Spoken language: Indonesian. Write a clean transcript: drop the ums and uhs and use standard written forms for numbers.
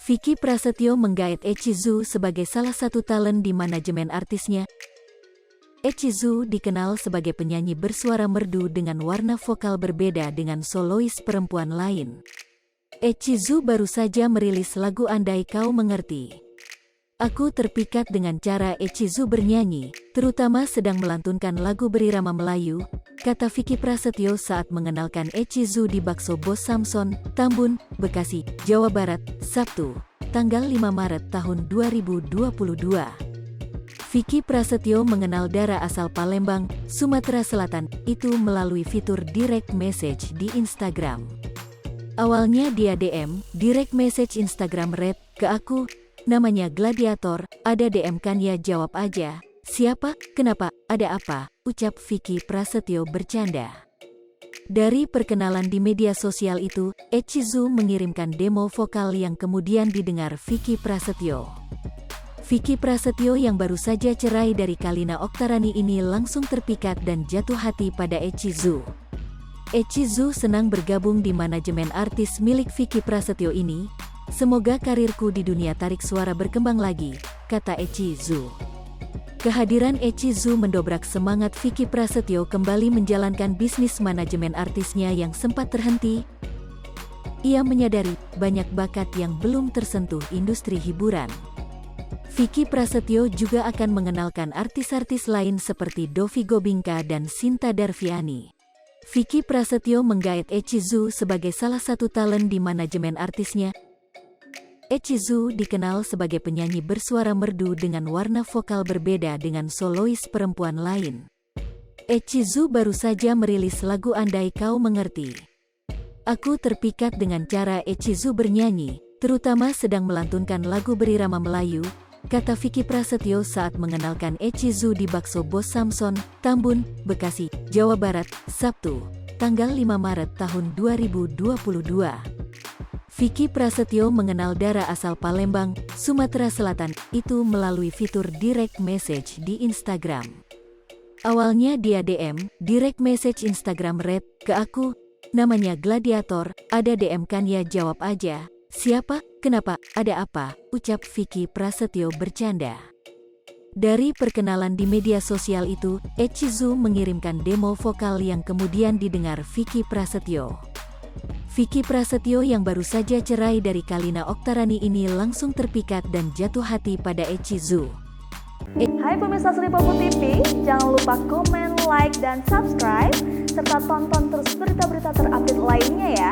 Vicky Prasetyo menggait Echizu sebagai salah satu talent di manajemen artisnya. Echizu dikenal sebagai penyanyi bersuara merdu dengan warna vokal berbeda dengan solois perempuan lain. Echizu baru saja merilis lagu Andai Kau Mengerti. Aku terpikat dengan cara Echizu bernyanyi, terutama sedang melantunkan lagu berirama Melayu, kata Vicky Prasetyo saat mengenalkan Echizu di Bakso Bos Samson, Tambun, Bekasi, Jawa Barat, Sabtu, tanggal 5 Maret tahun 2022. Vicky Prasetyo mengenal Dara asal Palembang, Sumatera Selatan, itu melalui fitur direct message di Instagram. Awalnya dia DM, direct message Instagram Red, ke aku, namanya Gladiator, ada DM kan ya jawab aja. Siapa? Kenapa? Ada apa? Ucap Vicky Prasetyo bercanda. Dari perkenalan di media sosial itu, Echizu mengirimkan demo vokal yang kemudian didengar Vicky Prasetyo. Vicky Prasetyo yang baru saja cerai dari Kalina Oktarani ini langsung terpikat dan jatuh hati pada Echizu. Echizu senang bergabung di manajemen artis milik Vicky Prasetyo ini. Semoga karirku di dunia tarik suara berkembang lagi, kata Echizu. Kehadiran Echizu mendobrak semangat Vicky Prasetyo kembali menjalankan bisnis manajemen artisnya yang sempat terhenti. Ia menyadari banyak bakat yang belum tersentuh industri hiburan. Vicky Prasetyo juga akan mengenalkan artis-artis lain seperti Dovi Gobingka dan Sinta Darviani. Vicky Prasetyo menggait Echizu sebagai salah satu talent di manajemen artisnya. Echizu dikenal sebagai penyanyi bersuara merdu dengan warna vokal berbeda dengan solois perempuan lain. Echizu baru saja merilis lagu Andai Kau Mengerti. Aku terpikat dengan cara Echizu bernyanyi, terutama sedang melantunkan lagu berirama Melayu, kata Vicky Prasetyo saat mengenalkan Echizu di Bakso Bos Samson, Tambun, Bekasi, Jawa Barat, Sabtu, tanggal 5 Maret tahun 2022. Vicky Prasetyo mengenal Dara asal Palembang, Sumatera Selatan, itu melalui fitur direct message di Instagram. Awalnya dia DM, direct message Instagram Red, ke aku, namanya Gladiator, ada DM kan ya jawab aja. Siapa? Kenapa? Ada apa? Ucap Vicky Prasetyo bercanda. Dari perkenalan di media sosial itu, Echizu mengirimkan demo vokal yang kemudian didengar Vicky Prasetyo. Vicky Prasetyo yang baru saja cerai dari Kalina Oktarani ini langsung terpikat dan jatuh hati pada Echizu. Hai pemirsa Sripopo TV, jangan lupa komen, like, dan subscribe, serta tonton terus berita-berita terupdate lainnya ya.